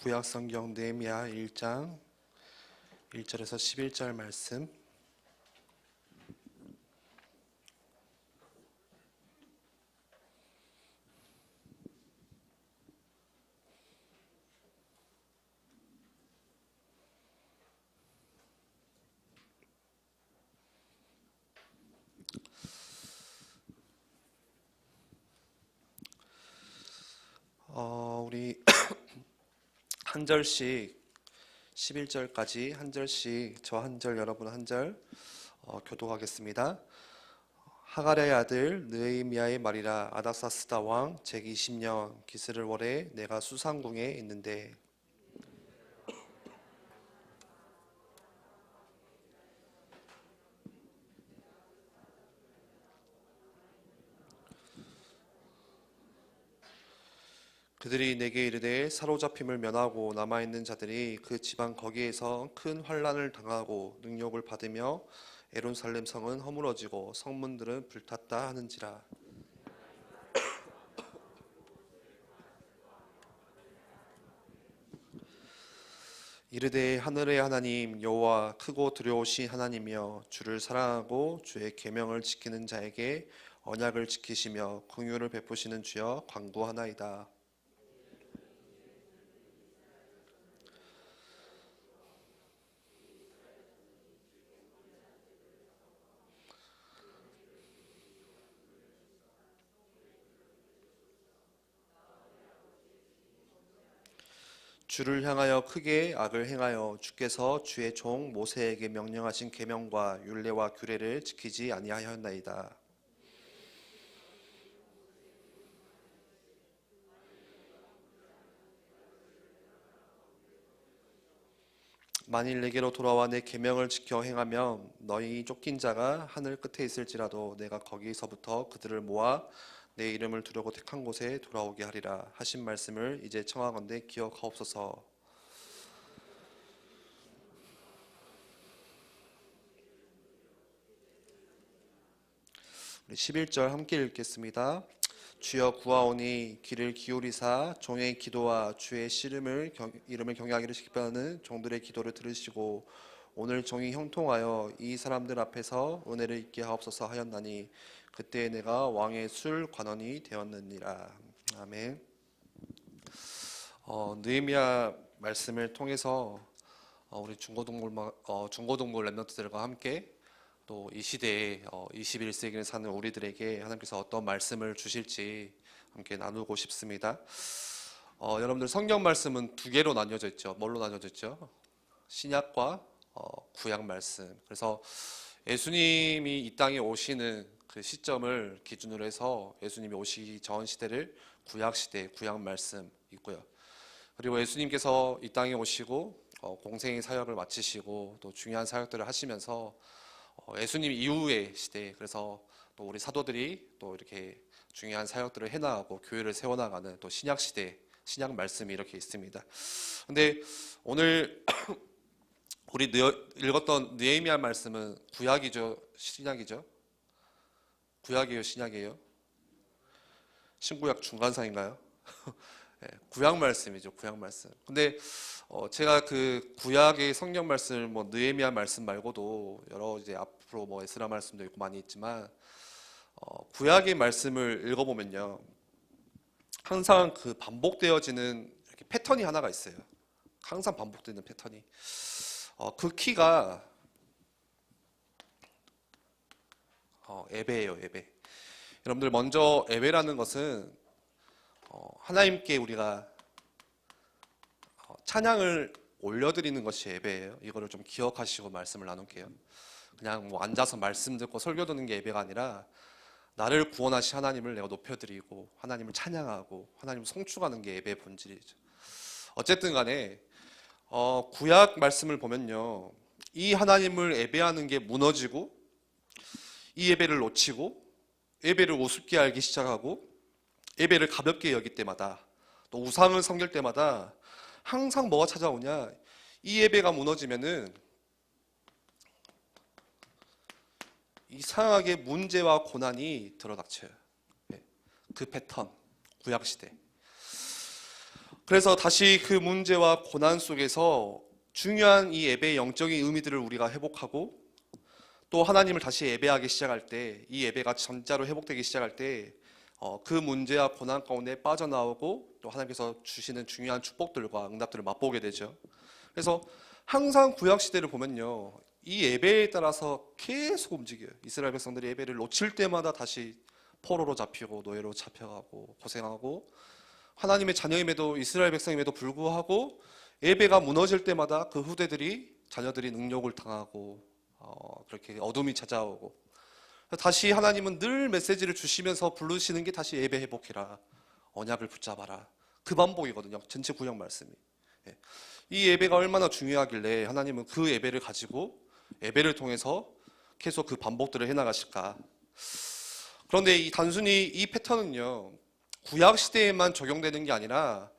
구약성경 느헤미야 1장 1절에서 11절 말씀. 우리 한 절씩 11절까지 한 절씩 저 한 절 여러분 한 절 교독하겠습니다. 하갈의 아들 느헤미야의 말이라. 아닥사스다 왕 제20년 기스를 월에 내가 수상궁에 있는데 그들이 내게 이르되 사로잡힘을 면하고 남아있는 자들이 그 지방 거기에서 큰 환난을 당하고 능욕을 받으며 에론살렘 성은 허물어지고 성문들은 불탔다 하는지라. 이르되 하늘의 하나님 여호와 크고 두려우신 하나님이여, 주를 사랑하고 주의 계명을 지키는 자에게 언약을 지키시며 긍휼을 베푸시는 주여 간구하나이다. 주를 향하여 크게 악을 행하여 주께서 주의 종 모세에게 명령하신 계명과 율례와 규례를 지키지 아니하였나이다. 만일 내게로 돌아와 내 계명을 지켜 행하면 너희 쫓긴 자가 하늘 끝에 있을지라도 내가 거기서부터 그들을 모아 내 이름을 두려고 택한 곳에 돌아오게 하리라 하신 말씀을 이제 청하건대 기억하옵소서. 우리 11절 함께 읽겠습니다. 주여 구하오니 귀를 기울이사 종의 기도와 주의 이름을 경외하기를 기뻐하는 종들의 기도를 들으시고 오늘 종이 형통하여 이 사람들 앞에서 은혜를 입게 하옵소서 하였나니 그때 내가 왕의 술 관원이 되었느니라. 아멘. 느헤미야 말씀을 통해서 우리 중고등부 랩런트들과 함께 또 이 시대에 21세기를 사는 우리들에게 하나님께서 어떤 말씀을 주실지 함께 나누고 싶습니다. 여러분들 성경 말씀은 두 개로 나뉘어져 있죠. 뭘로 나뉘어져 있죠? 신약과 구약 말씀. 그래서 예수님이 이 땅에 오시는 그 시점을 기준으로 해서 예수님이 오시기 전 시대를 구약 시대, 구약 말씀 있고요. 그리고 예수님께서 이 땅에 오시고 공생의 사역을 마치시고 또 중요한 사역들을 하시면서 예수님 이후의 시대, 그래서 또 우리 사도들이 또 이렇게 중요한 사역들을 해나가고 교회를 세워나가는 또 신약 시대, 신약 말씀이 이렇게 있습니다. 근데 오늘 우리 읽었던 느헤미야 말씀은 구약이죠, 신약이죠? 구약이에요, 신약이에요? 신구약 중간사인가요? 네, 구약 말씀이죠, 구약 말씀. 근데 제가 그 구약의 성경 말씀을 느헤미야 말씀 말고도 여러 이제 앞으로 에스라 말씀도 있고 많이 있지만 구약의 말씀을 읽어보면요, 항상 그 반복되어지는 이렇게 패턴이 하나가 있어요. 항상 반복되는 패턴이. 그 키가 예배예요, 예배. 여러분들 먼저 예배라는 것은 하나님께 우리가 찬양을 올려드리는 것이 예배예요. 이거를 좀 기억하시고 말씀을 나눌게요. 그냥 앉아서 말씀 듣고 설교 듣는 게 예배가 아니라 나를 구원하신 하나님을 내가 높여드리고 하나님을 찬양하고 하나님을 송축하는 게 예배의 본질이죠. 어쨌든 간에 구약 말씀을 보면요, 이 하나님을 예배하는 게 무너지고 이 예배를 놓치고 예배를 우습게 알기 시작하고 예배를 가볍게 여길 때마다 또 우상을 섬길 때마다 항상 뭐가 찾아오냐, 이 예배가 무너지면은 이상하게 문제와 고난이 들어닥쳐요. 그 패턴, 구약시대. 그래서 다시 그 문제와 고난 속에서 중요한 이 예배의 영적인 의미들을 우리가 회복하고 또 하나님을 다시 예배하기 시작할 때 이 예배가 진짜로 회복되기 시작할 때 그 문제와 고난 가운데 빠져나오고 또 하나님께서 주시는 중요한 축복들과 응답들을 맛보게 되죠. 그래서 항상 구약 시대를 보면요, 이 예배에 따라서 계속 움직여요. 이스라엘 백성들이 예배를 놓칠 때마다 다시 포로로 잡히고 노예로 잡혀가고 고생하고, 하나님의 자녀임에도 이스라엘 백성임에도 불구하고 예배가 무너질 때마다 그 후대들이 자녀들이 능욕을 당하고 그렇게 어둠이 찾아오고, 다시 하나님은 늘 메시지를 주시면서 부르시는 게 다시 예배 회복해라, 언약을 붙잡아라, 그 반복이거든요. 전체 구약 말씀이. 이 예배가 얼마나 중요하길래 하나님은 그 예배를 가지고 예배를 통해서 계속 그 반복들을 해나가실까. 그런데 단순히 이 패턴은요, 구약 시대에만 적용되는 게 아니라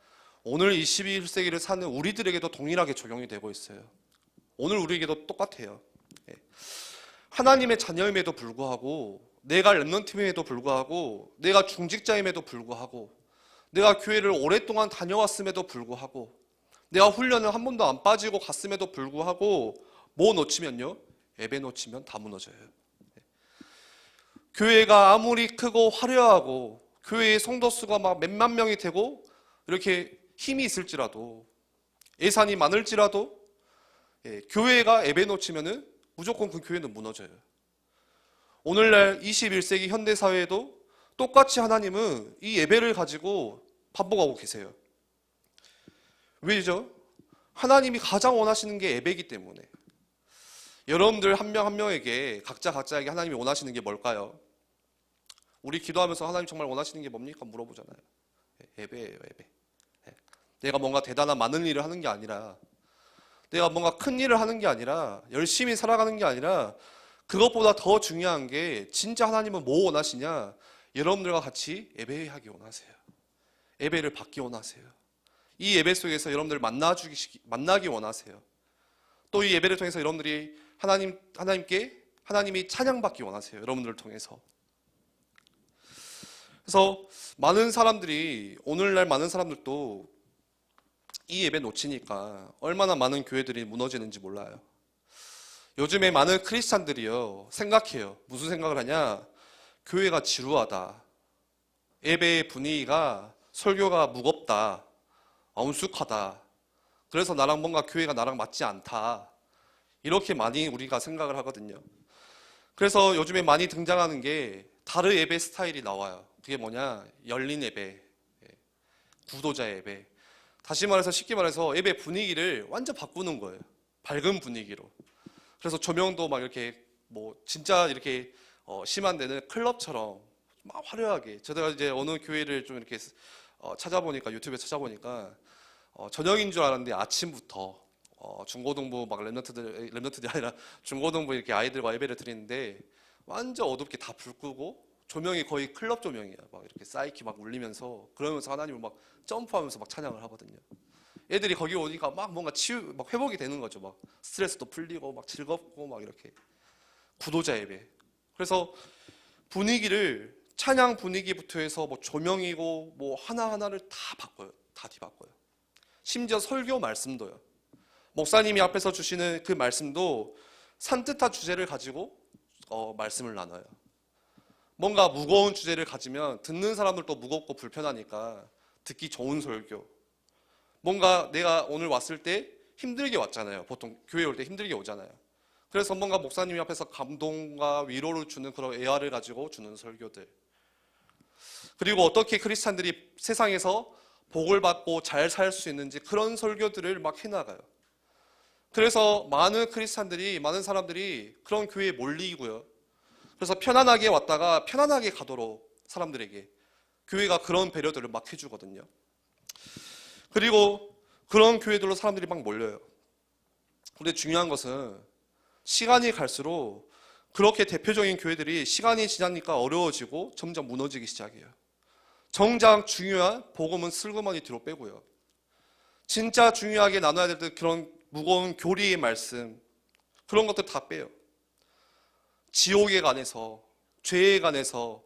오늘 21세기를 사는 우리들에게도 동일하게 적용이 되고 있어요. 오늘 우리에게도 똑같아요. 하나님의 자녀임에도 불구하고, 내가 렘넌트임에도 불구하고, 내가 중직자임에도 불구하고, 내가 교회를 오랫동안 다녀왔음에도 불구하고, 내가 훈련을 한 번도 안 빠지고 갔음에도 불구하고 뭐 놓치면요? 예배 놓치면 다 무너져요. 교회가 아무리 크고 화려하고 교회의 성도 수가 막 몇만 명이 되고 이렇게 힘이 있을지라도, 예산이 많을지라도, 교회가 예배 놓치면은 무조건 그 교회는 무너져요. 오늘날 21세기 현대사회에도 똑같이 하나님은 이 예배를 가지고 반복하고 계세요. 왜죠? 하나님이 가장 원하시는 게 예배이기 때문에. 여러분들 한 명 한 명에게 각자에게 하나님이 원하시는 게 뭘까요? 우리 기도하면서 하나님 정말 원하시는 게 뭡니까? 물어보잖아요. 예배예요, 예배. 내가 뭔가 대단한 많은 일을 하는 게 아니라, 내가 뭔가 큰 일을 하는 게 아니라, 열심히 살아가는 게 아니라, 그것보다 더 중요한 게 진짜 하나님은 뭐 원하시냐? 여러분들과 같이 예배하기 원하세요. 예배를 받기 원하세요. 이 예배 속에서 여러분들 만나기 원하세요. 또 이 예배를 통해서 여러분들이 하나님이 찬양받기 원하세요. 여러분들을 통해서. 그래서 오늘날 많은 사람들도 이 예배 놓치니까 얼마나 많은 교회들이 무너지는지 몰라요. 요즘에 많은 크리스찬들이요, 생각해요. 무슨 생각을 하냐? 교회가 지루하다, 예배의 분위기가, 설교가 무겁다, 엄숙하다, 그래서 교회가 나랑 맞지 않다, 이렇게 많이 우리가 생각을 하거든요. 그래서 요즘에 많이 등장하는 게 다른 예배 스타일이 나와요. 그게 뭐냐? 열린 예배, 구도자 예배. 다시 말해서, 쉽게 말해서 예배 분위기를 완전 바꾸는 거예요. 밝은 분위기로. 그래서 조명도 막 이렇게 진짜 이렇게 심한 데는 클럽처럼 막 화려하게. 제가 이제 어느 교회를 좀 이렇게 유튜브에 찾아보니까 저녁인 줄 알았는데 아침부터 중고등부 막 렘넌트들이 아니라 중고등부 이렇게 아이들과 예배를 드리는데 완전 어둡게 다 불 끄고 조명이 거의 클럽 조명이야. 막 이렇게 사이키 막 울리면서, 그러면서 하나님을 막 점프하면서 막 찬양을 하거든요. 애들이 거기 오니까 막 뭔가 막 회복이 되는 거죠. 막 스트레스도 풀리고 막 즐겁고 막 이렇게. 구도자 예배. 그래서 분위기를, 찬양 분위기부터 해서 조명이고 하나하나를 다 바꿔요. 다 뒤바꿔요. 심지어 설교 말씀도요. 목사님이 앞에서 주시는 그 말씀도 산뜻한 주제를 가지고 말씀을 나눠요. 뭔가 무거운 주제를 가지면 듣는 사람들도 무겁고 불편하니까 듣기 좋은 설교. 뭔가 내가 오늘 왔을 때 힘들게 왔잖아요. 보통 교회 올 때 힘들게 오잖아요. 그래서 뭔가 목사님이 앞에서 감동과 위로를 주는 그런 애화를 가지고 주는 설교들. 그리고 어떻게 크리스찬들이 세상에서 복을 받고 잘 살 수 있는지 그런 설교들을 막 해나가요. 그래서 많은 사람들이 그런 교회에 몰리고요. 그래서 편안하게 왔다가 편안하게 가도록 사람들에게 교회가 그런 배려들을 막 해주거든요. 그리고 그런 교회들로 사람들이 막 몰려요. 근데 중요한 것은 시간이 갈수록 그렇게 대표적인 교회들이 시간이 지나니까 어려워지고 점점 무너지기 시작해요. 정작 중요한 복음은 슬그머니 뒤로 빼고요. 진짜 중요하게 나눠야 될 그런 무거운 교리의 말씀, 그런 것들 다 빼요. 지옥에 관해서, 죄에 관해서,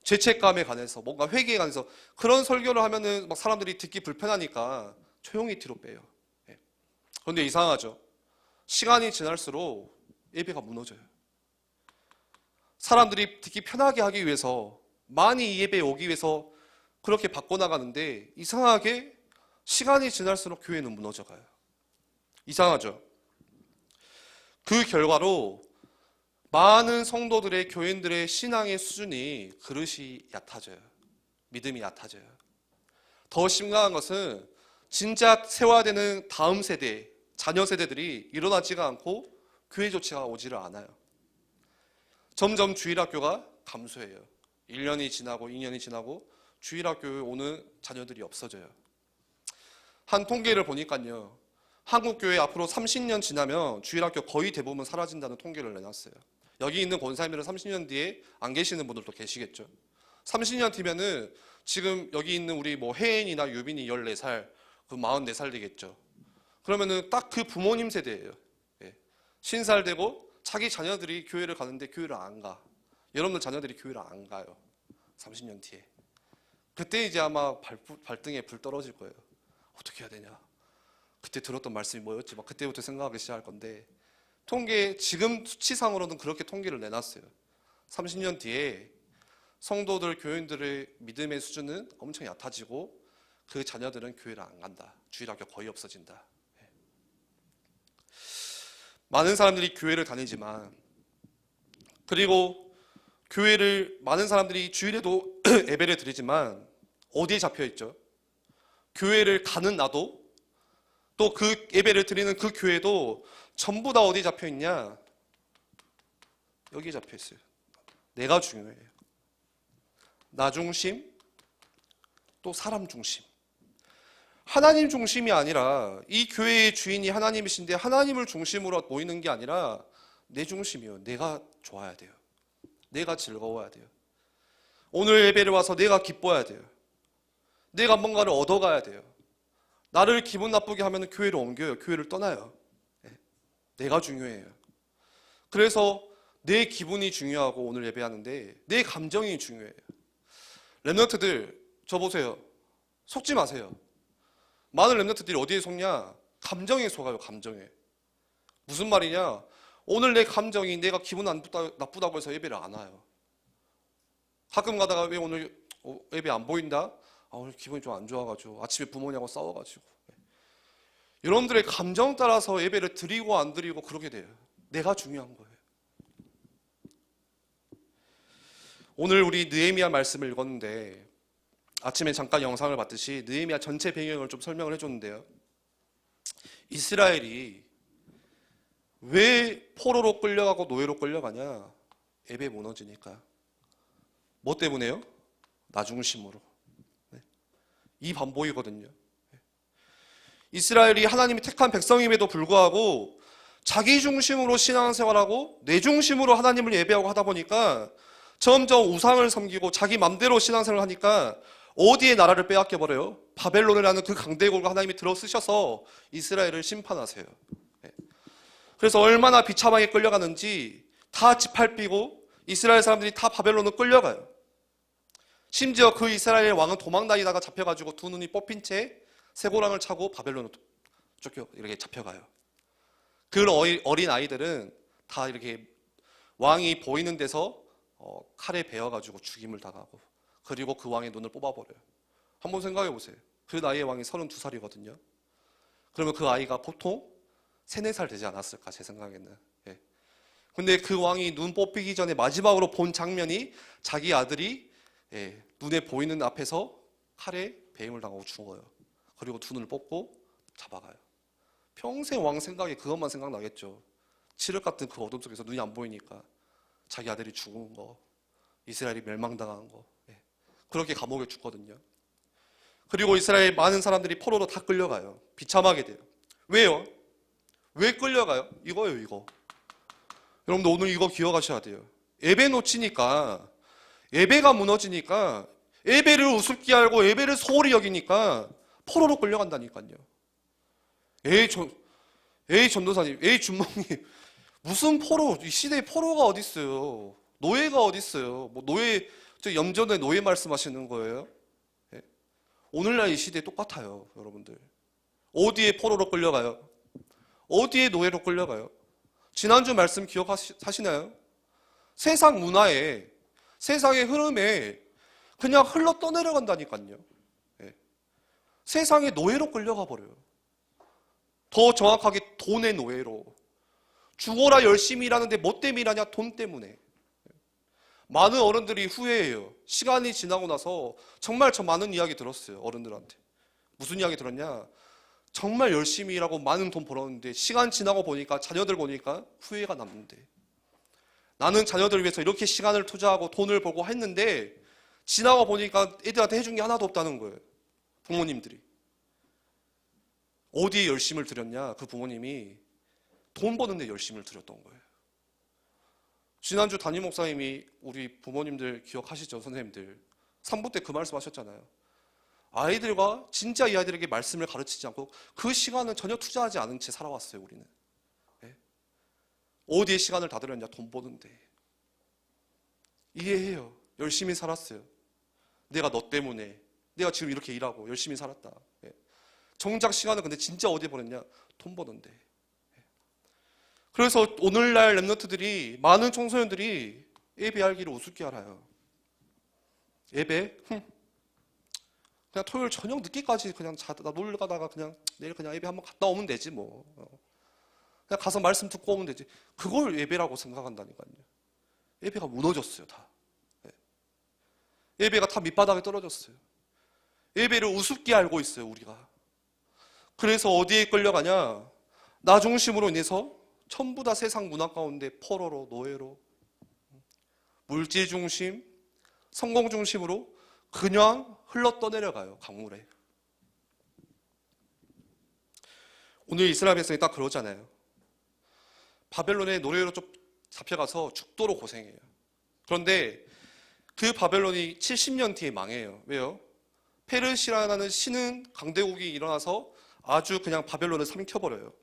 죄책감에 관해서 뭔가 회개에 관해서 그런 설교를 하면은 막 사람들이 듣기 불편하니까 조용히 뒤로 빼요. 예. 그런데 이상하죠. 시간이 지날수록 예배가 무너져요. 사람들이 듣기 편하게 하기 위해서 많이 이 예배에 오기 위해서 그렇게 바꿔나가는데 이상하게 시간이 지날수록 교회는 무너져가요. 이상하죠. 그 결과로 많은 성도들의 교인들의 신앙의 수준이 그릇이 얕아져요. 믿음이 얕아져요. 더 심각한 것은 진짜 세워야 되는 다음 세대, 자녀 세대들이 일어나지가 않고 교회 조치가 오지를 않아요. 점점 주일학교가 감소해요. 1년이 지나고 2년이 지나고 주일학교에 오는 자녀들이 없어져요. 한 통계를 보니까요. 한국교회 앞으로 30년 지나면 주일학교 거의 대부분 사라진다는 통계를 내놨어요. 여기 있는 권사님들은 30년 뒤에 안 계시는 분들도 계시겠죠. 30년 뒤면은 지금 여기 있는 우리 뭐 혜인이나 유빈이 14살, 그 44살 되겠죠. 그러면은 딱 그 부모님 세대예요. 예. 50살 되고 자기 자녀들이 교회를 가는데 교회를 안 가. 여러분들 자녀들이 교회를 안 가요. 30년 뒤에. 그때 이제 아마 발등에 불 떨어질 거예요. 어떻게 해야 되냐. 그때 들었던 말씀이 뭐였지? 막 그때부터 생각하기 시작할 건데 통계 지금 수치상으로는 그렇게 통계를 내놨어요. 30년 뒤에 성도들, 교인들의 믿음의 수준은 엄청 얕아지고 그 자녀들은 교회를 안 간다. 주일학교 거의 없어진다. 많은 사람들이 교회를 다니지만 그리고 교회를 많은 사람들이 주일에도 예배를 드리지만 어디에 잡혀 있죠? 교회를 가는 나도 또 그 예배를 드리는 그 교회도 전부 다 어디에 잡혀 있냐? 여기에 잡혀 있어요. 내가 중요해요. 나 중심, 또 사람 중심. 하나님 중심이 아니라 이 교회의 주인이 하나님이신데 하나님을 중심으로 모이는 게 아니라 내 중심이요. 내가 좋아야 돼요. 내가 즐거워야 돼요. 오늘 예배를 와서 내가 기뻐야 돼요. 내가 뭔가를 얻어가야 돼요. 나를 기분 나쁘게 하면 교회를 옮겨요. 교회를 떠나요. 내가 중요해요. 그래서 내 기분이 중요하고 오늘 예배하는데 내 감정이 중요해요. 랩런트들 저 보세요. 속지 마세요. 많은 랩런트들이 어디에 속냐? 감정에 속아요. 감정에. 무슨 말이냐? 오늘 내 감정이 내가 기분 나쁘다고 해서 예배를 안 와요. 가끔 가다가 왜 오늘 예배 안 보인다? 오늘 기분이 좀 안 좋아가지고 아침에 부모님하고 싸워가지고. 여러분들의 감정 따라서 예배를 드리고 안 드리고 그러게 돼요. 내가 중요한 거예요. 오늘 우리 느헤미야 말씀을 읽었는데 아침에 잠깐 영상을 봤듯이 느헤미야 전체 배경을 좀 설명을 해줬는데요. 이스라엘이 왜 포로로 끌려가고 노예로 끌려가냐? 예배 무너지니까. 뭐 때문에요? 나 중심으로. 이 반복이거든요. 이스라엘이 하나님이 택한 백성임에도 불구하고 자기 중심으로 신앙생활하고 내 중심으로 하나님을 예배하고 하다 보니까 점점 우상을 섬기고 자기 맘대로 신앙생활을 하니까 어디에 나라를 빼앗겨버려요? 바벨론이라는 그 강대국을 하나님이 들어쓰셔서 이스라엘을 심판하세요. 그래서 얼마나 비참하게 끌려가는지 다 짓밟히고 이스라엘 사람들이 다 바벨론으로 끌려가요. 심지어 그 이스라엘 왕은 도망다니다가 잡혀가지고 두 눈이 뽑힌 채 쇠고랑을 차고 바벨론으로 쫓겨 이렇게 잡혀가요. 그 어린 아이들은 다 이렇게 왕이 보이는 데서 칼에 베어가지고 죽임을 당하고 그리고 그 왕의 눈을 뽑아버려요. 한번 생각해 보세요. 그 나이의 왕이 32살이거든요. 그러면 그 아이가 보통 3, 4살 되지 않았을까 제 생각에는. 근데 그 왕이 눈 뽑히기 전에 마지막으로 본 장면이 자기 아들이 눈에 보이는 앞에서 칼에 배임을 당하고 죽어요. 그리고 두 눈을 뽑고 잡아가요. 평생 왕 생각에 그것만 생각나겠죠. 칠흑 같은 그 어둠 속에서 눈이 안 보이니까 자기 아들이 죽은 거, 이스라엘이 멸망당한 거. 그렇게 감옥에 죽거든요. 그리고 이스라엘 많은 사람들이 포로로 다 끌려가요. 비참하게 돼요. 왜요? 왜 끌려가요? 이거예요, 이거. 여러분들 오늘 이거 기억하셔야 돼요. 예배 놓치니까, 예배가 무너지니까, 예배를 우습게 알고 예배를 소홀히 여기니까 포로로 끌려간다니까요. 에이 전도사님, 에이 준목님, 무슨 포로? 이 시대에 포로가 어디 있어요? 노예가 어디 있어요? 뭐 저 염전의 노예 말씀하시는 거예요? 예. 오늘날 이 시대에 똑같아요, 여러분들. 어디에 포로로 끌려가요? 어디에 노예로 끌려가요? 지난주 말씀 기억하시나요? 세상 문화에, 세상의 흐름에 그냥 흘러 떠내려간다니까요. 예. 세상의 노예로 끌려가 버려요. 더 정확하게 돈의 노예로. 죽어라 열심히 일하는데 뭐 때문에 일하냐? 돈 때문에. 많은 어른들이 후회해요. 시간이 지나고 나서 정말 저 많은 이야기 들었어요, 어른들한테. 무슨 이야기 들었냐? 정말 열심히 일하고 많은 돈 벌었는데 시간 지나고 보니까, 자녀들 보니까 후회가 남는데, 나는 자녀들을 위해서 이렇게 시간을 투자하고 돈을 벌고 했는데 지나고 보니까 애들한테 해준 게 하나도 없다는 거예요. 부모님들이. 어디에 열심을 들였냐? 그 부모님이 돈 버는 데 열심을 들였던 거예요. 지난주 담임 목사님이 우리 부모님들 기억하시죠? 선생님들 3부 때 그 말씀 하셨잖아요. 아이들과 진짜 이 아이들에게 말씀을 가르치지 않고 그 시간은 전혀 투자하지 않은 채 살아왔어요, 우리는. 네? 어디에 시간을 다 들였냐? 돈 버는데. 이해해요. 열심히 살았어요. 내가 너 때문에, 내가 지금 이렇게 일하고 열심히 살았다. 네. 정작 시간은 근데 진짜 어디에 보냈냐? 돈 버는데. 그래서 오늘날 랩런트들이, 많은 청소년들이 예배하기를 우습게 알아요. 예배? 그냥 토요일 저녁 늦게까지 그냥 자다 놀러 가다가 그냥 내일 그냥 예배 한번 갔다 오면 되지 뭐. 그냥 가서 말씀 듣고 오면 되지. 그걸 예배라고 생각한다니까요. 예배가 무너졌어요, 다. 예배가 다 밑바닥에 떨어졌어요. 예배를 우습게 알고 있어요, 우리가. 그래서 어디에 끌려가냐? 나 중심으로 인해서 전부 다 세상 문화 가운데 포로로, 노예로, 물질 중심, 성공 중심으로 그냥 흘러 떠내려가요, 강물에. 오늘 이스라엘 백성이 딱 그러잖아요. 바벨론의 노예로 좀 잡혀가서 죽도록 고생해요. 그런데 그 바벨론이 70년 뒤에 망해요. 왜요? 페르시아라는 신흥 강대국이 일어나서 아주 그냥 바벨론을 삼켜버려요.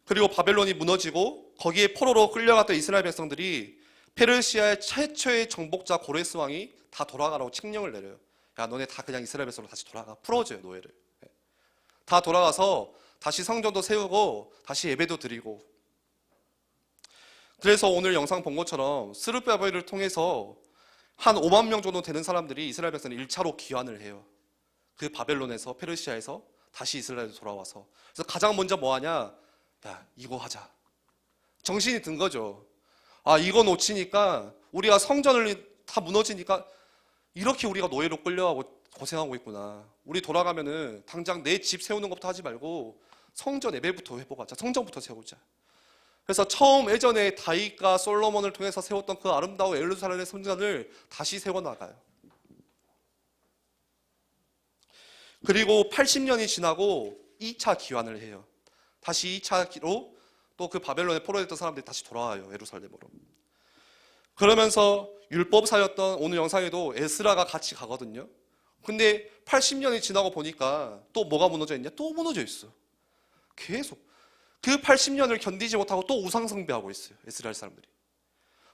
그리고 바벨론이 무너지고 거기에 포로로 끌려갔던 이스라엘 백성들이 페르시아의 최초의 정복자 고레스 왕이 다 돌아가라고 칙령을 내려요. 야, 너네 다 그냥 이스라엘 백성으로 다시 돌아가. 풀어줘요, 노예를. 다 돌아가서 다시 성전도 세우고 다시 예배도 드리고. 그래서 오늘 영상 본 것처럼 스룹바벨을 통해서 한 5만 명 정도 되는 사람들이 이스라엘 백성을 1차로 귀환을 해요. 그 바벨론에서, 페르시아에서 다시 이스라엘로 돌아와서. 그래서 가장 먼저 뭐 하냐? 야, 이거 하자. 정신이 든 거죠. 아, 이거 놓치니까, 우리가 성전을 다 무너지니까 이렇게 우리가 노예로 끌려가고 고생하고 있구나. 우리 돌아가면은 당장 내 집 세우는 것부터 하지 말고 성전 예배부터 회복하자. 성전부터 세우자. 그래서 처음 예전에 다윗과 솔로몬을 통해서 세웠던 그 아름다운 예루살렘의 성전을 다시 세워나가요. 그리고 80년이 지나고 2차 기환을 해요. 다시 2차로 또 그 바벨론에 포로됐던 사람들이 다시 돌아와요, 예루살렘으로. 그러면서 율법사였던 오늘 영상에도 에스라가 같이 가거든요. 근데 80년이 지나고 보니까 또 뭐가 무너져 있냐? 또 무너져 있어. 계속. 그 80년을 견디지 못하고 또 우상숭배하고 있어요, 이스라엘 사람들이.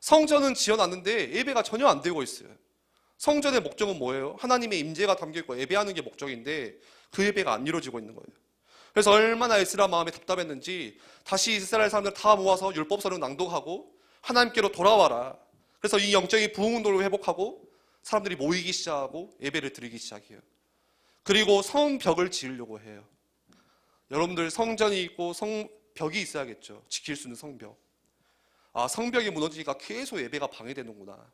성전은 지어놨는데 예배가 전혀 안 되고 있어요. 성전의 목적은 뭐예요? 하나님의 임재가 담겨있고 예배하는 게 목적인데 그 예배가 안 이루어지고 있는 거예요. 그래서 얼마나 에스라 마음이 답답했는지 다시 이스라엘 사람들 다 모아서 율법서를 낭독하고 하나님께로 돌아와라. 그래서 이 영적인 부흥운동을 회복하고 사람들이 모이기 시작하고 예배를 드리기 시작해요. 그리고 성벽을 지으려고 해요. 여러분들, 성전이 있고 성벽이 있어야겠죠. 지킬 수 있는 성벽. 아, 성벽이 무너지니까 계속 예배가 방해되는구나.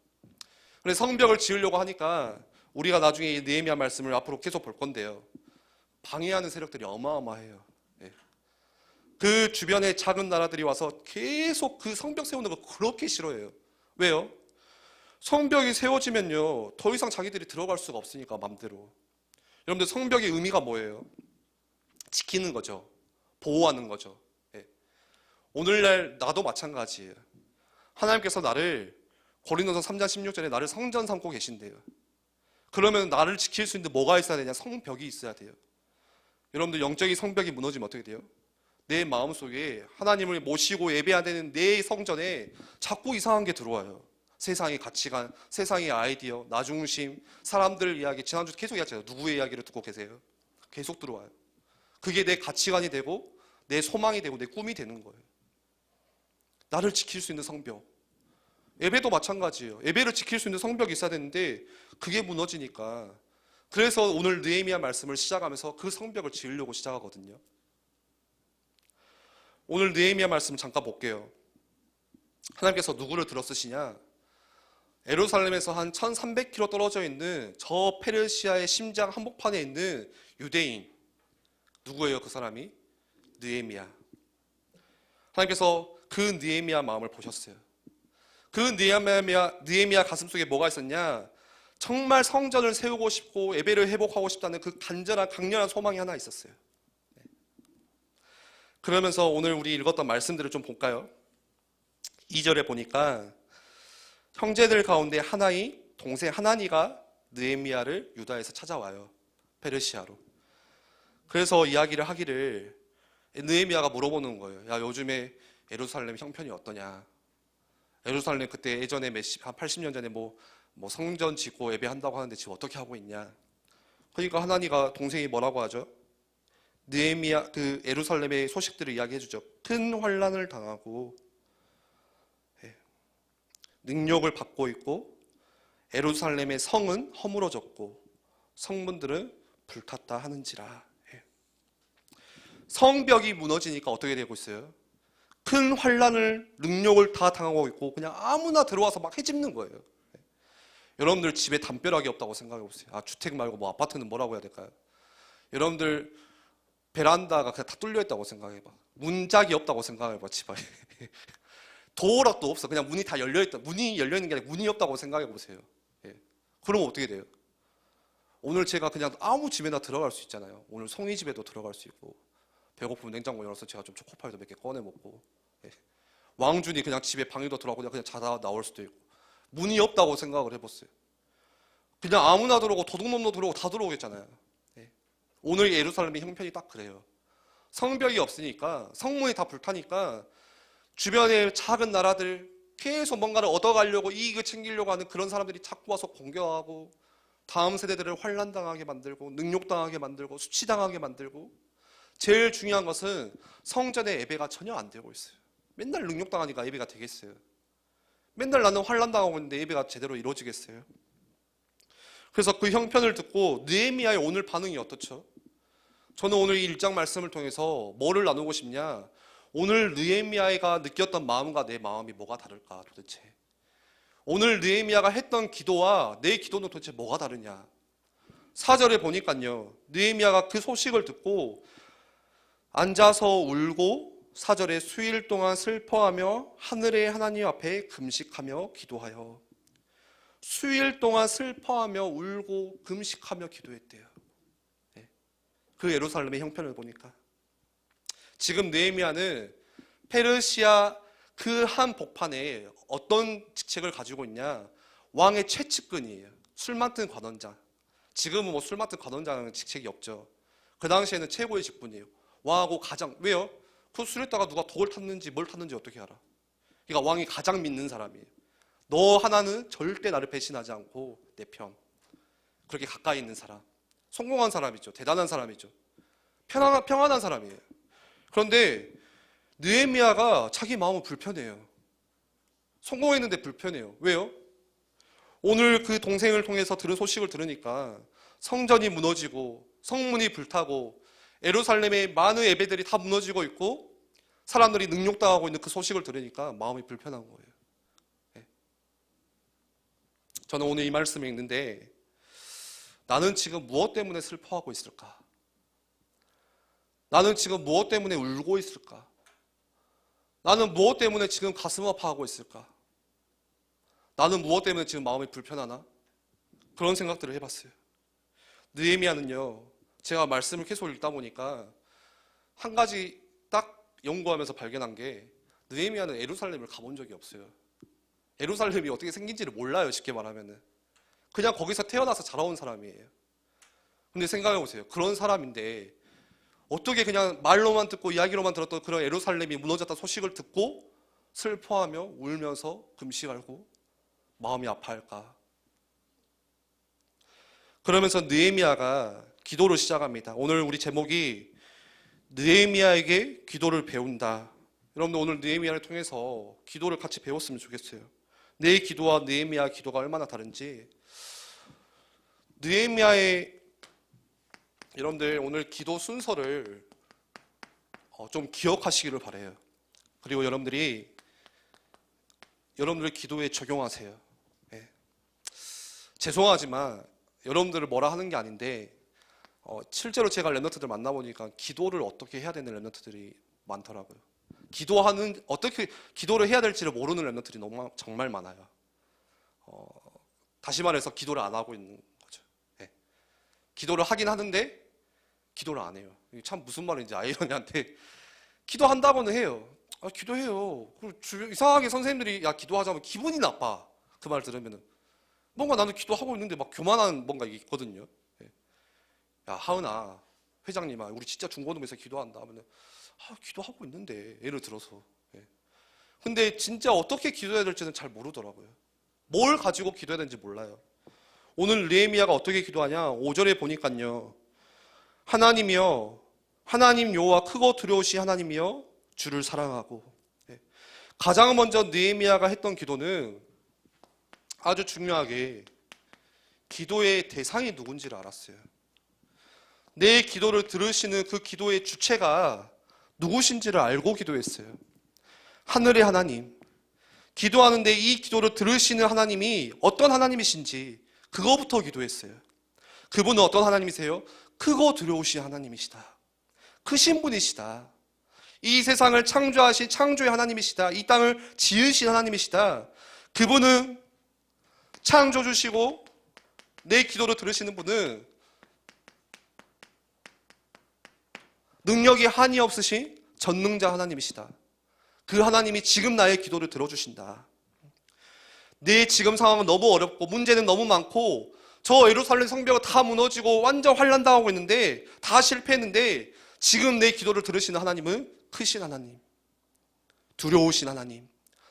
그래서 성벽을 지으려고 하니까 우리가 나중에 느헤미야 말씀을 앞으로 계속 볼 건데요. 방해하는 세력들이 어마어마해요. 예. 그 주변의 작은 나라들이 와서 계속 그 성벽 세우는 거 그렇게 싫어해요. 왜요? 성벽이 세워지면요, 더 이상 자기들이 들어갈 수가 없으니까, 맘대로. 여러분들, 성벽의 의미가 뭐예요? 지키는 거죠. 보호하는 거죠. 예. 오늘날 나도 마찬가지예요. 하나님께서 나를, 고린도서 3장 16절에 나를 성전 삼고 계신대요. 그러면 나를 지킬 수 있는데 뭐가 있어야 되냐? 성벽이 있어야 돼요. 여러분들, 영적인 성벽이 무너지면 어떻게 돼요? 내 마음속에 하나님을 모시고 예배해야 되는 내 성전에 자꾸 이상한 게 들어와요. 세상의 가치관, 세상의 아이디어, 나 중심, 사람들 이야기, 지난주 계속 이야기했잖아요. 누구의 이야기를 듣고 계세요? 계속 들어와요. 그게 내 가치관이 되고 내 소망이 되고 내 꿈이 되는 거예요. 나를 지킬 수 있는 성벽. 예배도 마찬가지예요. 예배를 지킬 수 있는 성벽이 있어야 되는데 그게 무너지니까, 그래서 오늘 느헤미야 말씀을 시작하면서 그 성벽을 지으려고 시작하거든요. 오늘 느헤미야 말씀 잠깐 볼게요. 하나님께서 누구를 들어 쓰시냐? 예루살렘에서 한 1300km 떨어져 있는 저 페르시아의 심장 한복판에 있는 유대인. 누구예요 그 사람이? 느헤미야. 하나님께서 그 느헤미야 마음을 보셨어요. 그 느헤미야 가슴속에 뭐가 있었냐? 정말 성전을 세우고 싶고 예배를 회복하고 싶다는 그 간절한 강렬한 소망이 하나 있었어요. 그러면서 오늘 우리 읽었던 말씀들을 좀 볼까요? 2절에 보니까 형제들 가운데 하나의 동생 하나니가 느헤미야를 유다에서 찾아와요. 페르시아로. 그래서 이야기를 하기를, 느헤미야가 물어보는 거예요. 야, 요즘에 예루살렘 형편이 어떠냐? 예루살렘 그때 예전에 한 80년 전에 뭐 성전 짓고 예배한다고 하는데 지금 어떻게 하고 있냐? 그러니까 하나니가 동생이 뭐라고 하죠? 느헤미야 그 예루살렘의 소식들을 이야기해 주죠. 큰 환난을 당하고 능욕을 받고 있고 예루살렘의 성은 허물어졌고 성문들은 불탔다 하는지라. 성벽이 무너지니까 어떻게 되고 있어요? 큰 환난을, 능욕을 다 당하고 있고 그냥 아무나 들어와서 막 해집는 거예요. 여러분들 집에 담벼락이 없다고 생각해 보세요. 주택 말고 뭐 아파트는 뭐라고 해야 될까요? 여러분들 베란다가 그냥 다 뚫려 있다고 생각해 봐. 문짝이 없다고 생각해 봐, 집안에. 도어락도 없어. 그냥 문이 다 열려 있다. 문이 열려 있는 게 아니라 문이 없다고 생각해 보세요. 그러면 어떻게 돼요? 오늘 제가 그냥 아무 집에나 들어갈 수 있잖아요. 오늘 송이 집에도 들어갈 수 있고, 배고프면 냉장고 열어서 제가 좀 초코파이도 몇 개 꺼내 먹고, 왕준이 그냥 집에 방에도 들어가고 그냥 자다 나올 수도 있고. 문이 없다고 생각을 해봤어요. 그냥 아무나 들어오고 도둑놈도 들어오고 다 들어오겠잖아요. 오늘 예루살렘의 형편이 딱 그래요. 성벽이 없으니까, 성문이 다 불타니까 주변의 작은 나라들 계속 뭔가를 얻어가려고 이익을 챙기려고 하는 그런 사람들이 자꾸 와서 공격하고 다음 세대들을 환난당하게 만들고 능욕당하게 만들고 수치당하게 만들고, 제일 중요한 것은 성전의 예배가 전혀 안 되고 있어요. 맨날 능욕당하니까 예배가 되겠어요? 맨날 나는 환난당하고 있는데 예배가 제대로 이루어지겠어요? 그래서 그 형편을 듣고 느헤미야의 오늘 반응이 어떻죠? 저는 오늘 이 1장 말씀을 통해서 뭐를 나누고 싶냐? 오늘 느헤미야가 느꼈던 마음과 내 마음이 뭐가 다를까 도대체? 오늘 느헤미야가 했던 기도와 내 기도는 도대체 뭐가 다르냐? 4절에 보니까요, 느헤미야가 그 소식을 듣고 앉아서 울고 4절에 수일 동안 슬퍼하며 하늘의 하나님 앞에 금식하며 기도하여. 수일 동안 슬퍼하며 울고 금식하며 기도했대요. 그 예루살렘의 형편을 보니까 지금 느헤미야는 페르시아 그 한 복판에 어떤 직책을 가지고 있냐? 왕의 최측근이에요. 술 맡은 관원장. 지금은 뭐 술 맡은 관원장은 직책이 없죠. 그 당시에는 최고의 직분이에요. 왕하고 가장, 왜요? 그 술에다가 누가 독을 탔는지 뭘 탔는지 어떻게 알아? 그러니까 왕이 가장 믿는 사람이에요. 너 하나는 절대 나를 배신하지 않고 내 편. 그렇게 가까이 있는 사람. 성공한 사람이죠. 대단한 사람이죠. 평안한 사람이에요. 그런데 느헤미야가 자기 마음은 불편해요. 성공했는데 불편해요. 왜요? 오늘 그 동생을 통해서 들은 소식을 들으니까 성전이 무너지고 성문이 불타고 예루살렘의 많은 예배들이 다 무너지고 있고 사람들이 능욕당하고 있는 그 소식을 들으니까 마음이 불편한 거예요. 저는 오늘 이 말씀을 읽는데 나는 지금 무엇 때문에 슬퍼하고 있을까? 나는 지금 무엇 때문에 울고 있을까? 나는 무엇 때문에 지금 가슴 아파하고 있을까? 나는 무엇 때문에 지금 마음이 불편하나? 그런 생각들을 해봤어요. 느헤미야는요, 제가 말씀을 계속 읽다 보니까 한 가지 딱 연구하면서 발견한 게, 느헤미야는 예루살렘을 가본 적이 없어요. 예루살렘이 어떻게 생긴지를 몰라요. 쉽게 말하면은 그냥 거기서 태어나서 자라온 사람이에요. 근데 생각해 보세요. 그런 사람인데 어떻게 그냥 말로만 듣고 이야기로만 들었던 그런 예루살렘이 무너졌다는 소식을 듣고 슬퍼하며 울면서 금식하고 마음이 아파할까? 그러면서 느헤미야가 기도를 시작합니다. 오늘 우리 제목이 느헤미야에게 기도를 배운다. 여러분들 오늘 느헤미야를 통해서 기도를 같이 배웠으면 좋겠어요. 내 기도와 느헤미야 기도가 얼마나 다른지. 느헤미야의 여러분들 오늘 기도 순서를 좀 기억하시기를 바라요. 그리고 여러분들 기도에 적용하세요. 네. 죄송하지만 여러분들을 뭐라 하는 게 아닌데 실제로 제가 랩런트들 만나보니까 기도를 어떻게 해야 되는 랩런트들이 많더라고요. 어떻게 기도를 해야 될지를 모르는 랩런트들이 정말 많아요. 다시 말해서 기도를 안 하고 있는 거죠. 네. 기도를 하긴 하는데 기도를 안 해요. 이게 참 무슨 말인지 아이러니한테 기도한다고는 해요. 기도해요. 그리고 이상하게 선생님들이 야 기도하자면 기분이 나빠. 그 말 들으면은 뭔가 나는 기도하고 있는데 막 교만한 뭔가 이게 있거든요. 예. 야 하은아 회장님아 우리 진짜 중고등부에서 기도한다 하면은 기도하고 있는데 예를 들어서. 예. 근데 진짜 어떻게 기도해야 될지는 잘 모르더라고요. 뭘 가지고 기도해야 되는지 몰라요. 오늘 느헤미야가 어떻게 기도하냐 5절에 보니까요. 하나님이여 하나님 여호와 크고 두려우시 하나님이여 주를 사랑하고. 예. 가장 먼저 느헤미야가 했던 기도는 아주 중요하게 기도의 대상이 누군지를 알았어요. 내 기도를 들으시는 그 기도의 주체가 누구신지를 알고 기도했어요. 하늘의 하나님, 기도하는데 이 기도를 들으시는 하나님이 어떤 하나님이신지 그거부터 기도했어요. 그분은 어떤 하나님이세요? 크고 두려우신 하나님이시다. 크신 분이시다. 이 세상을 창조하신 창조의 하나님이시다. 이 땅을 지으신 하나님이시다. 그분은 창조주시고 내 기도를 들으시는 분은 능력이 한이 없으신 전능자 하나님이시다. 그 하나님이 지금 나의 기도를 들어주신다. 내 지금 상황은 너무 어렵고 문제는 너무 많고 저 예루살렘 성벽이 다 무너지고 완전 환란당하고 있는데 다 실패했는데 지금 내 기도를 들으시는 하나님은 크신 하나님, 두려우신 하나님,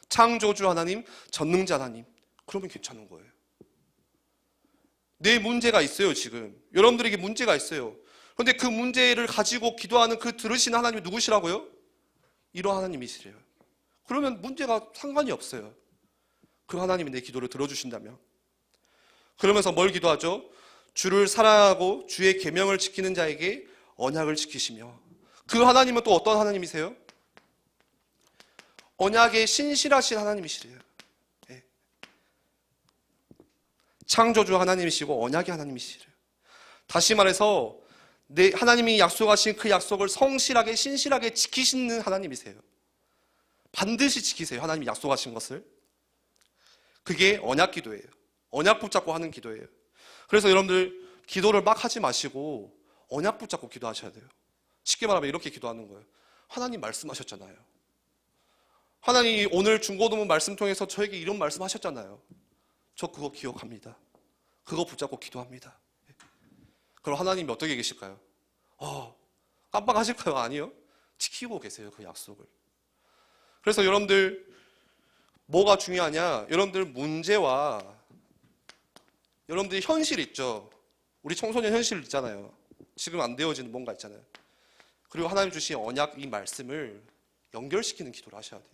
창조주 하나님, 전능자 하나님. 그러면 괜찮은 거예요. 내 문제가 있어요. 지금 여러분들에게 문제가 있어요. 그런데 그 문제를 가지고 기도하는 그 들으시는 하나님이 누구시라고요? 이런 하나님이시래요. 그러면 문제가 상관이 없어요. 그 하나님이 내 기도를 들어주신다면. 그러면서 뭘 기도하죠? 주를 사랑하고 주의 계명을 지키는 자에게 언약을 지키시며. 그 하나님은 또 어떤 하나님이세요? 언약에 신실하신 하나님이시래요. 네. 창조주 하나님이시고 언약의 하나님이시래요. 다시 말해서 하나님이 약속하신 그 약속을 성실하게 신실하게 지키시는 하나님이세요. 반드시 지키세요. 하나님이 약속하신 것을. 그게 언약 기도예요. 언약 붙잡고 하는 기도예요. 그래서 여러분들 기도를 막 하지 마시고 언약 붙잡고 기도하셔야 돼요. 쉽게 말하면 이렇게 기도하는 거예요. 하나님 말씀하셨잖아요. 하나님이 오늘 중고등부 말씀 통해서 저에게 이런 말씀하셨잖아요. 저 그거 기억합니다. 그거 붙잡고 기도합니다. 그럼 하나님이 어떻게 계실까요? 깜빡하실까요? 아니요. 지키고 계세요. 그 약속을. 그래서 여러분들 뭐가 중요하냐? 여러분들 문제와 여러분들이 현실 있죠. 우리 청소년 현실 있잖아요. 지금 안 되어지는 뭔가 있잖아요. 그리고 하나님 주신 언약 이 말씀을 연결시키는 기도를 하셔야 돼요.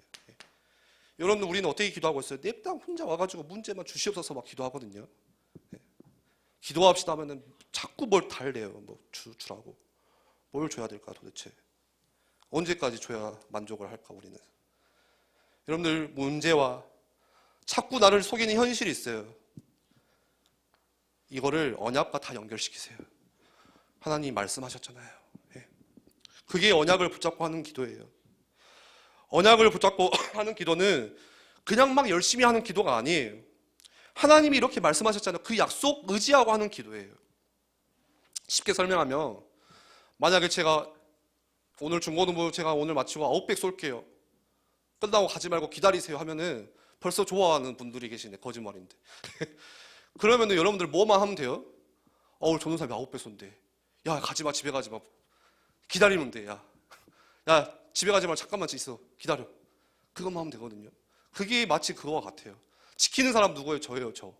여러분들 우리는 어떻게 기도하고 있어요? 내 땅 혼자 와가지고 문제만 주시옵소서 막 기도하거든요. 기도합시다 하면은 자꾸 뭘 달래요. 뭐 주라고. 뭘 줘야 될까 도대체? 언제까지 줘야 만족을 할까 우리는? 여러분들 문제와 자꾸 나를 속이는 현실이 있어요. 이거를 언약과 다 연결시키세요. 하나님 말씀하셨잖아요. 그게 언약을 붙잡고 하는 기도예요. 언약을 붙잡고 하는 기도는 그냥 막 열심히 하는 기도가 아니에요. 하나님이 이렇게 말씀하셨잖아요. 그 약속 의지하고 하는 기도예요. 쉽게 설명하면 만약에 제가 오늘 중고등부 제가 오늘 마치고 아웃백 쏠게요. 끝나고 가지 말고 기다리세요 하면은 벌써 좋아하는 분들이 계시네. 거짓말인데. 그러면은 여러분들 뭐만 하면 돼요? 오늘 전도사님이 아웃백 쏜대. 야 가지 마, 집에 가지 마. 기다리면 돼. 야 집에 가지 마, 잠깐만 있어. 기다려. 그것만 하면 되거든요. 그게 마치 그거와 같아요. 지키는 사람 누구예요? 저예요, 저.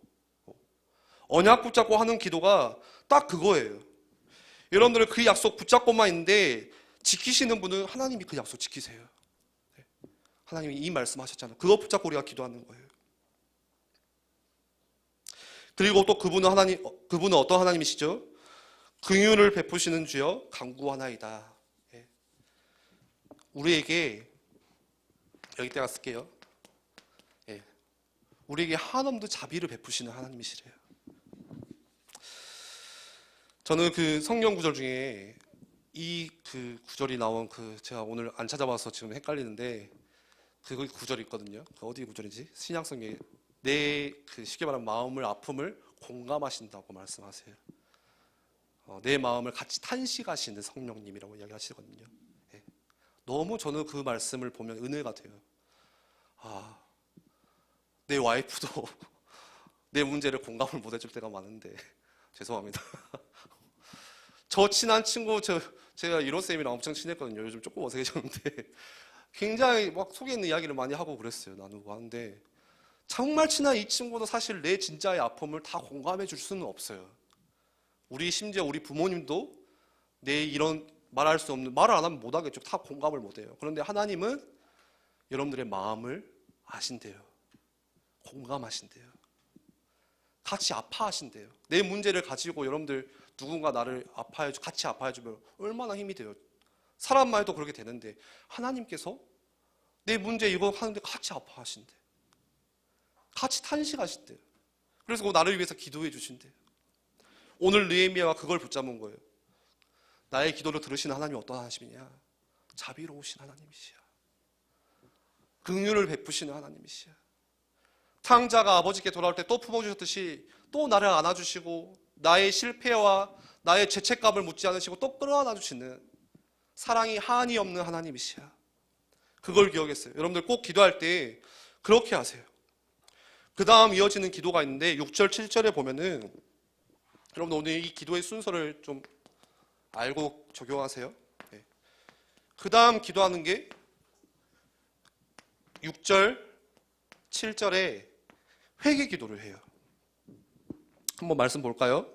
언약 붙잡고 하는 기도가 딱 그거예요. 여러분들은 그 약속 붙잡고만 있는데 지키시는 분은 하나님이 그 약속 지키세요. 하나님이 이 말씀하셨잖아요. 그거 붙잡고 우리가 기도하는 거예요. 그리고 또 그분은 어떤 하나님이시죠? 긍휼을 베푸시는 주여 간구하나이다. 우리에게 여기다가 쓸게요. 우리에게 한없는 자비를 베푸시는 하나님이시래요. 저는 그 성경 구절 중에 이 그 구절이 나온 제가 오늘 안 찾아봐서 지금 헷갈리는데 그 구절이 있거든요. 어디 구절이지? 신약성경에 내 쉽게 말하면 마음을 아픔을 공감하신다고 말씀하세요. 내 마음을 같이 탄식하시는 성령님이라고 이야기하시거든요. 너무 저는 그 말씀을 보면 은혜가 돼요. 내 와이프도 내 문제를 공감을 못 해줄 때가 많은데 죄송합니다. 저 친한 친구, 제가 이로쌤이랑 엄청 친했거든요. 요즘 조금 어색해졌는데 굉장히 막 속에 있는 이야기를 많이 하고 그랬어요. 나누고 하는데 정말 친한 이 친구도 사실 내 진짜의 아픔을 다 공감해 줄 수는 없어요. 심지어 우리 부모님도 내 이런 말할 수 없는, 말을 안 하면 못 하겠죠. 다 공감을 못 해요. 그런데 하나님은 여러분들의 마음을 아신대요. 공감하신대요. 같이 아파하신대요. 내 문제를 가지고 여러분들 누군가 나를 같이 아파해주면 얼마나 힘이 돼요. 사람만 해도 그렇게 되는데 하나님께서 내 문제 이거 하는데 같이 아파하신대. 같이 탄식하신대요. 그래서 나를 위해서 기도해 주신대요. 오늘 느헤미야가 그걸 붙잡은 거예요. 나의 기도를 들으시는 하나님이 어떤 하나님이냐? 자비로우신 하나님이시야. 긍휼을 베푸시는 하나님이시야. 탕자가 아버지께 돌아올 때 또 품어주셨듯이 또 나를 안아주시고 나의 실패와 나의 죄책감을 묻지 않으시고 또 끌어안아주시는 사랑이 한이 없는 하나님이시야. 그걸 기억했어요. 여러분들 꼭 기도할 때 그렇게 하세요. 그 다음 이어지는 기도가 있는데 6절 7절에 보면은 여러분 오늘 이 기도의 순서를 좀 알고 적용하세요. 그 다음 기도하는 게 6절 7절에 회개 기도를 해요. 한번 말씀 볼까요?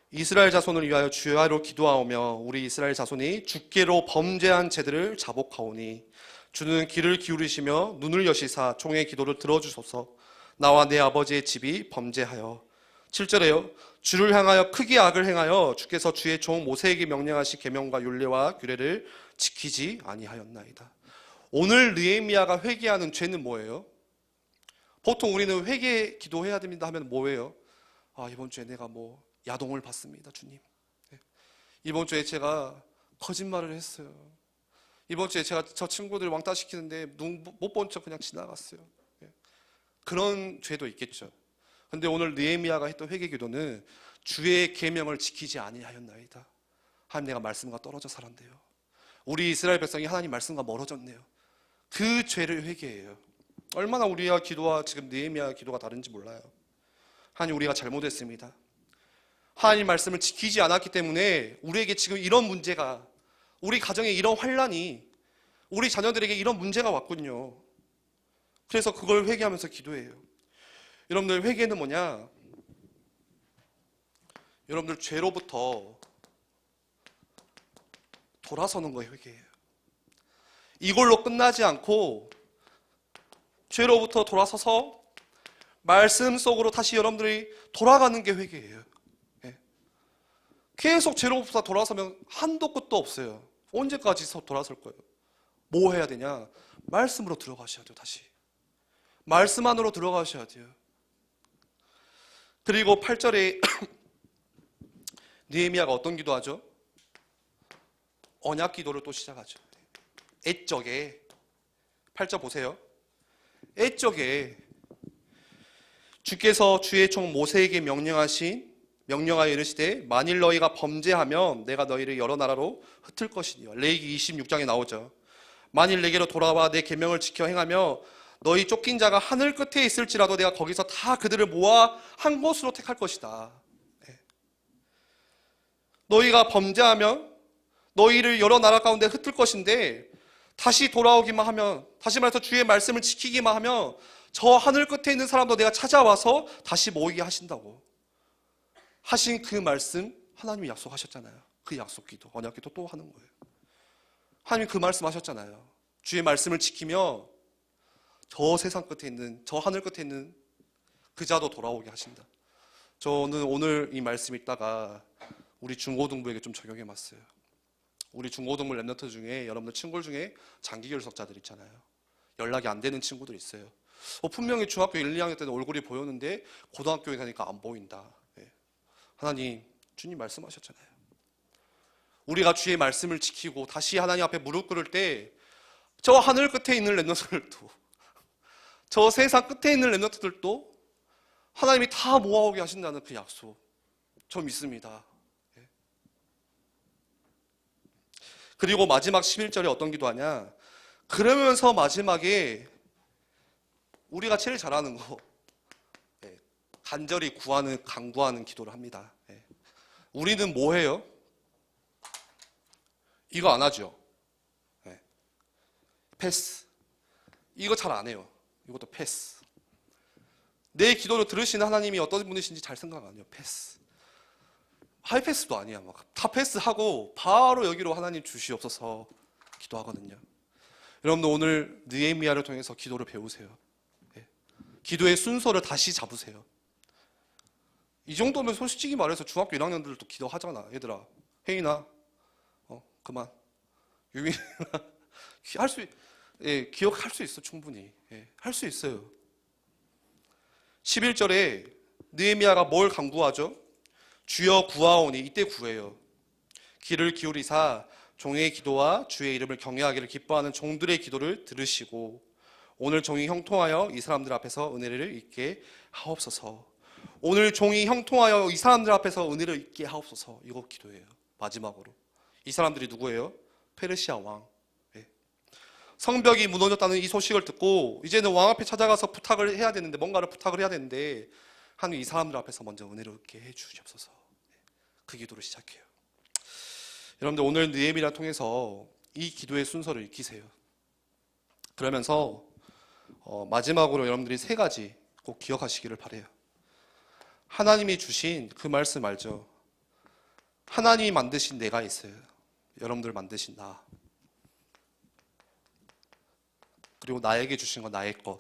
이스라엘 자손을 위하여 주야로 기도하오며 우리 이스라엘 자손이 주께로 범죄한 죄들을 자복하오니 주는 귀를 기울이시며 눈을 여시사 종의 기도를 들어주소서. 나와 내 아버지의 집이 범죄하여. 7절에요. 주를 향하여 크게 악을 행하여 주께서 주의 종 모세에게 명령하신 계명과 율례와 규례를 지키지 아니하였나이다. 오늘 느헤미야가 회개하는 죄는 뭐예요? 보통 우리는 회개 기도해야 됩니다 하면 뭐예요? 이번 주에 내가 야동을 봤습니다, 주님. 이번 주에 제가 거짓말을 했어요. 이번 주에 제가 저 친구들 왕따 시키는데 눈 못 본 척 그냥 지나갔어요. 그런 죄도 있겠죠. 근데 오늘 느헤미야가 했던 회개 기도는 주의 계명을 지키지 아니하였나이다. 하나님, 내가 말씀과 떨어져 살았네요. 우리 이스라엘 백성이 하나님 말씀과 멀어졌네요. 그 죄를 회개해요. 얼마나 우리와 기도와 지금 느헤미야 기도가 다른지 몰라요. 하나님, 우리가 잘못했습니다. 하나님 말씀을 지키지 않았기 때문에 우리에게 지금 이런 문제가, 우리 가정에 이런 환난이, 우리 자녀들에게 이런 문제가 왔군요. 그래서 그걸 회개하면서 기도해요. 여러분들, 회개는 뭐냐? 여러분들, 죄로부터 돌아서는 거예요. 회개예요. 이걸로 끝나지 않고 죄로부터 돌아서서 말씀 속으로 다시 여러분들이 돌아가는 게 회개예요. 계속 죄로부터 돌아서면 한도 끝도 없어요. 언제까지 돌아설 거예요? 뭐 해야 되냐? 말씀으로 들어가셔야 돼요. 다시 말씀 안으로 들어가셔야 돼요. 그리고 8절에 느헤미야가 어떤 기도하죠? 언약 기도를 또 시작하죠. 애적에 8절 보세요. 애적에 주께서 주의 종 모세에게 명령하여 이르시되 만일 너희가 범죄하면 내가 너희를 여러 나라로 흩을 것이니와. 레위기 26장에 나오죠. 만일 내게로 돌아와 내 계명을 지켜 행하며 너희 쫓긴 자가 하늘 끝에 있을지라도 내가 거기서 다 그들을 모아 한 곳으로 택할 것이다. 너희가 범죄하면 너희를 여러 나라 가운데 흩을 것인데 다시 돌아오기만 하면, 다시 말해서 주의 말씀을 지키기만 하면 저 하늘 끝에 있는 사람도 내가 찾아와서 다시 모이게 하신다고 하신 그 말씀, 하나님이 약속하셨잖아요. 그 약속 기도, 언약 기도 또 하는 거예요. 하나님이 그 말씀 하셨잖아요. 주의 말씀을 지키며 저 세상 끝에 있는, 저 하늘 끝에 있는 그 자도 돌아오게 하신다. 저는 오늘 이 말씀 읽다가 우리 중고등부에게 좀 적용해 봤어요. 우리 중고등부 랩런트 중에 여러분들 친구 중에 장기 결석자들 있잖아요. 연락이 안 되는 친구들 있어요. 분명히 중학교 1, 2학년 때는 얼굴이 보였는데 고등학교에 가니까 안 보인다. 하나님, 주님 말씀하셨잖아요. 우리가 주의 말씀을 지키고 다시 하나님 앞에 무릎 꿇을 때 저 하늘 끝에 있는 랩런트들도, 저 세상 끝에 있는 랩런트들도 하나님이 다 모아오게 하신다는 그 약속, 저 믿습니다. 그리고 마지막 11절에 어떤 기도하냐, 그러면서 마지막에 우리가 제일 잘하는 거, 간절히 구하는, 간구하는 기도를 합니다. 우리는 뭐 해요? 이거 안 하죠. 패스. 이거 잘 안 해요. 이것도 패스. 내 기도를 들으시는 하나님이 어떤 분이신지 잘 생각 안 해요. 패스. 하이패스도 아니야. 막 다 패스하고 바로 여기로 하나님 주시옵소서 기도하거든요. 여러분들 오늘 느헤미야를 통해서 기도를 배우세요. 기도의 순서를 다시 잡으세요. 이 정도면 솔직히 말해서 중학교 1학년들도 기도하잖아. 얘들아, 혜인아, 그만. 유민아, 기억할 수 있어. 충분히. 할 수 있어요. 11절에 느헤미야가 뭘 간구하죠? 주여 구하오니, 이때 구해요. 귀를 기울이사 종의 기도와 주의 이름을 경외하기를 기뻐하는 종들의 기도를 들으시고 오늘 종이 형통하여 이 사람들 앞에서 은혜를 잊게 하옵소서. 오늘 종이 형통하여 이 사람들 앞에서 은혜를 잊게 하옵소서. 이거 기도예요. 마지막으로. 이 사람들이 누구예요? 페르시아 왕. 성벽이 무너졌다는 이 소식을 듣고 이제는 왕 앞에 찾아가서 부탁을 해야 되는데, 뭔가를 부탁을 해야 되는데 하나님, 이 사람들 앞에서 먼저 은혜를 얻게 해주시옵소서. 그 기도를 시작해요. 여러분들 오늘 느헤미야를 통해서 이 기도의 순서를 익히세요. 그러면서 마지막으로 여러분들이 3가지 꼭 기억하시기를 바라요. 하나님이 주신 그 말씀 알죠? 하나님이 만드신 내가 있어요. 여러분들 만드신 나. 그리고 나에게 주신 건 나의 것.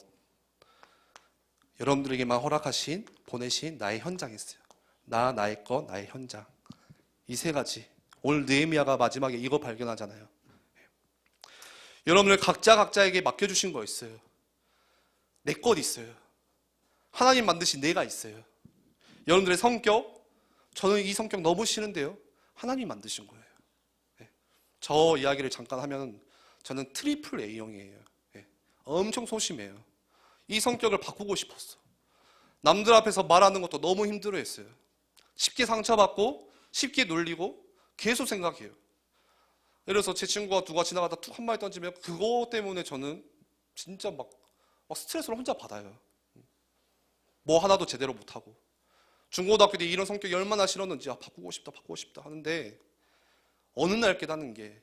여러분들에게만 허락하신, 보내신 나의 현장이 있어요. 나의 것, 나의 현장. 이 3가지. 오늘 느헤미야가 마지막에 이거 발견하잖아요. 여러분들 각자에게 맡겨주신 거 있어요. 내 것 있어요. 하나님 만드신 내가 있어요. 여러분들의 성격, 저는 이 성격 너무 싫은데요. 하나님 만드신 거예요. 저 이야기를 잠깐 하면 저는 트리플 A형이에요. 엄청 소심해요. 이 성격을 바꾸고 싶었어. 남들 앞에서 말하는 것도 너무 힘들어했어요. 쉽게 상처받고 쉽게 놀리고 계속 생각해요. 예를 들어서 제 친구가 누가 지나가다 툭 한마디 던지면 그거 때문에 저는 진짜 막 스트레스를 혼자 받아요. 뭐 하나도 제대로 못하고. 중고등학교 때 이런 성격이 얼마나 싫었는지 바꾸고 싶다 하는데 어느 날 깨닫는 게,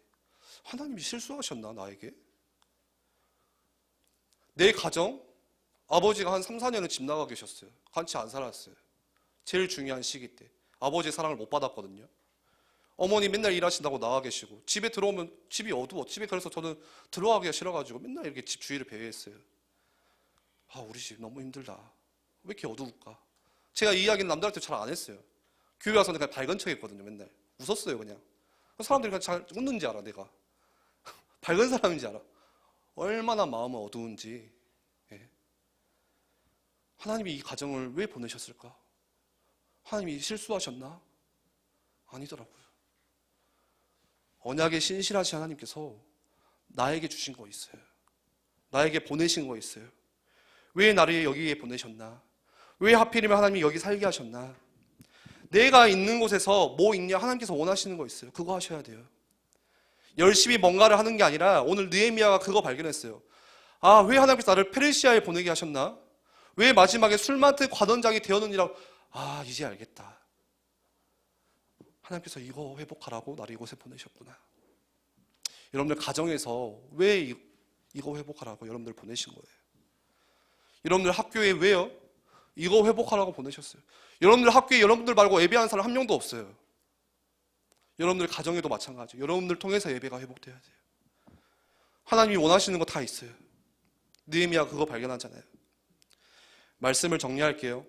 하나님이 실수하셨나 나에게? 내 가정, 아버지가 한 3, 4년은 집 나가 계셨어요. 같이 안 살았어요. 제일 중요한 시기 때 아버지의 사랑을 못 받았거든요. 어머니 맨날 일하신다고 나가 계시고, 집에 들어오면 집이 어두워. 집에 그래서 저는 들어가기가 싫어가지고 맨날 이렇게 집 주위를 배회했어요. 우리 집 너무 힘들다. 왜 이렇게 어두울까? 제가 이 이야기는 남들한테 잘 안 했어요. 교회 와서는 그냥 밝은 척 했거든요. 맨날 웃었어요. 그냥 사람들이 그냥 잘 웃는지 알아. 내가 밝은 사람인지 알아. 얼마나 마음은 어두운지. 하나님이 이 가정을 왜 보내셨을까? 하나님이 실수하셨나? 아니더라고요. 언약에 신실하신 하나님께서 나에게 주신 거 있어요. 나에게 보내신 거 있어요. 왜 나를 여기에 보내셨나? 왜 하필이면 하나님이 여기 살게 하셨나? 내가 있는 곳에서 뭐 있냐? 하나님께서 원하시는 거 있어요. 그거 하셔야 돼요. 열심히 뭔가를 하는 게 아니라 오늘 느헤미야가 그거 발견했어요. 왜 하나님께서 나를 페르시아에 보내게 하셨나? 왜 마지막에 술 맡은 관원장이 되었느니라고. 이제 알겠다. 하나님께서 이거 회복하라고 나를 이곳에 보내셨구나. 여러분들 가정에서 왜 이거 회복하라고 여러분들 보내신 거예요? 여러분들 학교에 왜요? 이거 회복하라고 보내셨어요. 여러분들 학교에 여러분들 말고 예배하는 사람 한 명도 없어요. 여러분들 가정에도 마찬가지예요. 여러분들 통해서 예배가 회복돼야 돼요. 하나님이 원하시는 거 다 있어요. 느헤미야 그거 발견하잖아요. 말씀을 정리할게요.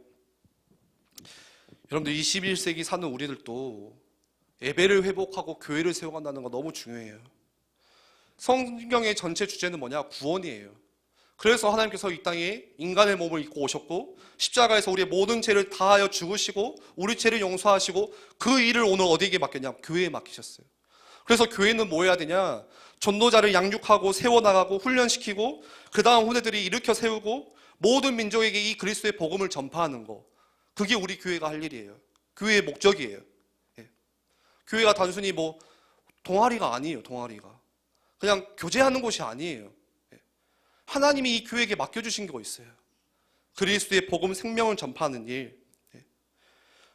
여러분들 21세기 사는 우리들도 예배를 회복하고 교회를 세워간다는 거 너무 중요해요. 성경의 전체 주제는 뭐냐? 구원이에요. 그래서 하나님께서 이 땅에 인간의 몸을 입고 오셨고 십자가에서 우리의 모든 죄를 다하여 죽으시고 우리 죄를 용서하시고 그 일을 오늘 어디에게 맡겼냐? 교회에 맡기셨어요. 그래서 교회는 뭐 해야 되냐? 전도자를 양육하고 세워나가고 훈련시키고 그 다음 후대들이 일으켜 세우고 모든 민족에게 이 그리스도의 복음을 전파하는 거. 그게 우리 교회가 할 일이에요. 교회의 목적이에요. 예. 교회가 단순히 뭐 동아리가 아니에요. 동아리가 그냥 교제하는 곳이 아니에요. 예. 하나님이 이 교회에게 맡겨주신 게 있어요. 그리스도의 복음 생명을 전파하는 일. 예.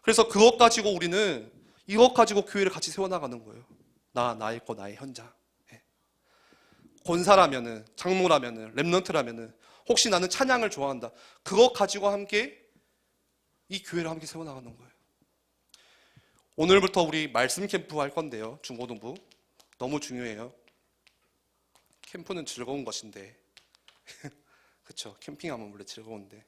그래서 그것 가지고 우리는 이것 가지고 교회를 같이 세워나가는 거예요. 나의 거 나의 현장. 예. 권사라면은 장로라면은 렘넌트라면은 혹시 나는 찬양을 좋아한다. 그것 가지고 함께 이 교회를 함께 세워나가는 거예요. 오늘부터 우리 말씀 캠프 할 건데요. 중고등부. 너무 중요해요. 캠프는 즐거운 것인데 그렇죠. 캠핑하면 원래 즐거운데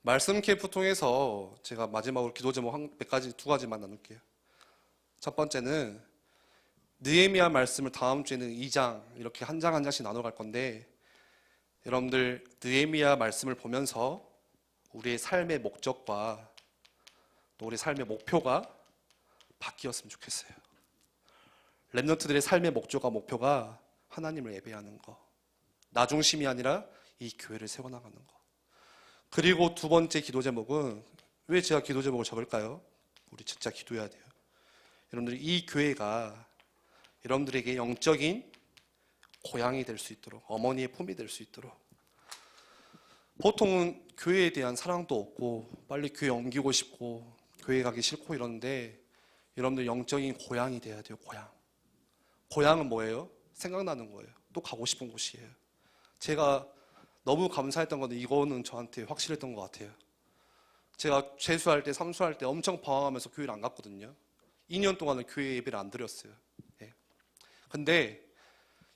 말씀 캠프 통해서 제가 마지막으로 기도 제목 두 가지만 나눌게요. 첫 번째는 느헤미야 말씀을 다음 주에는 2장 이렇게 한 장 한 장씩 나눠갈 건데 여러분들 느헤미야 말씀을 보면서 우리의 삶의 목적과 또 우리 삶의 목표가 바뀌었으면 좋겠어요. 렘넌트들의 삶의 목표가 하나님을 예배하는 거, 나 중심이 아니라 이 교회를 세워나가는 거. 그리고 두 번째 기도 제목은 왜 제가 기도 제목을 적을까요? 우리 진짜 기도해야 돼요. 여러분들 이 교회가 여러분들에게 영적인 고향이 될 수 있도록 어머니의 품이 될 수 있도록 보통은 교회에 대한 사랑도 없고 빨리 교회 옮기고 싶고 교회 가기 싫고 이러는데 여러분들 영적인 고향이 돼야 돼요. 고향은 뭐예요? 생각나는 거예요. 또 가고 싶은 곳이에요. 제가 너무 감사했던 건데 이거는 저한테 확실했던 것 같아요. 제가 재수할 때 삼수할 때 엄청 방황하면서 교회를 안 갔거든요. 2년 동안은 교회 예배를 안 드렸어요. 예. 근데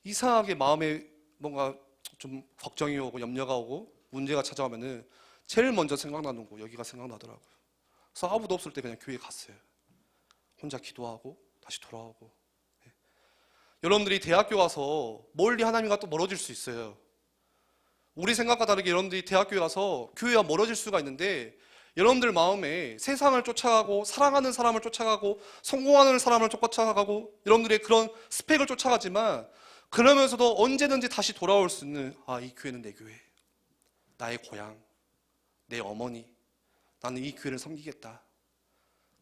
이상하게 마음에 뭔가 좀 걱정이 오고 염려가 오고 문제가 찾아오면은 제일 먼저 생각나는 곳 여기가 생각나더라고요. 그래서 아무도 없을 때 그냥 교회 갔어요. 혼자 기도하고 다시 돌아오고. 예. 여러분들이 대학교 가서 멀리 하나님과 또 멀어질 수 있어요. 우리 생각과 다르게 여러분들이 대학교에 가서 교회와 멀어질 수가 있는데 여러분들 마음에 세상을 쫓아가고 사랑하는 사람을 쫓아가고 성공하는 사람을 쫓아가고 여러분들의 그런 스펙을 쫓아가지만 그러면서도 언제든지 다시 돌아올 수 있는 이 교회는 내 교회, 나의 고향, 내 어머니, 나는 이 교회를 섬기겠다.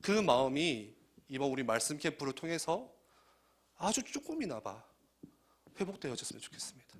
그 마음이 이번 우리 말씀 캠프를 통해서 아주 조금이나마 회복되어졌으면 좋겠습니다.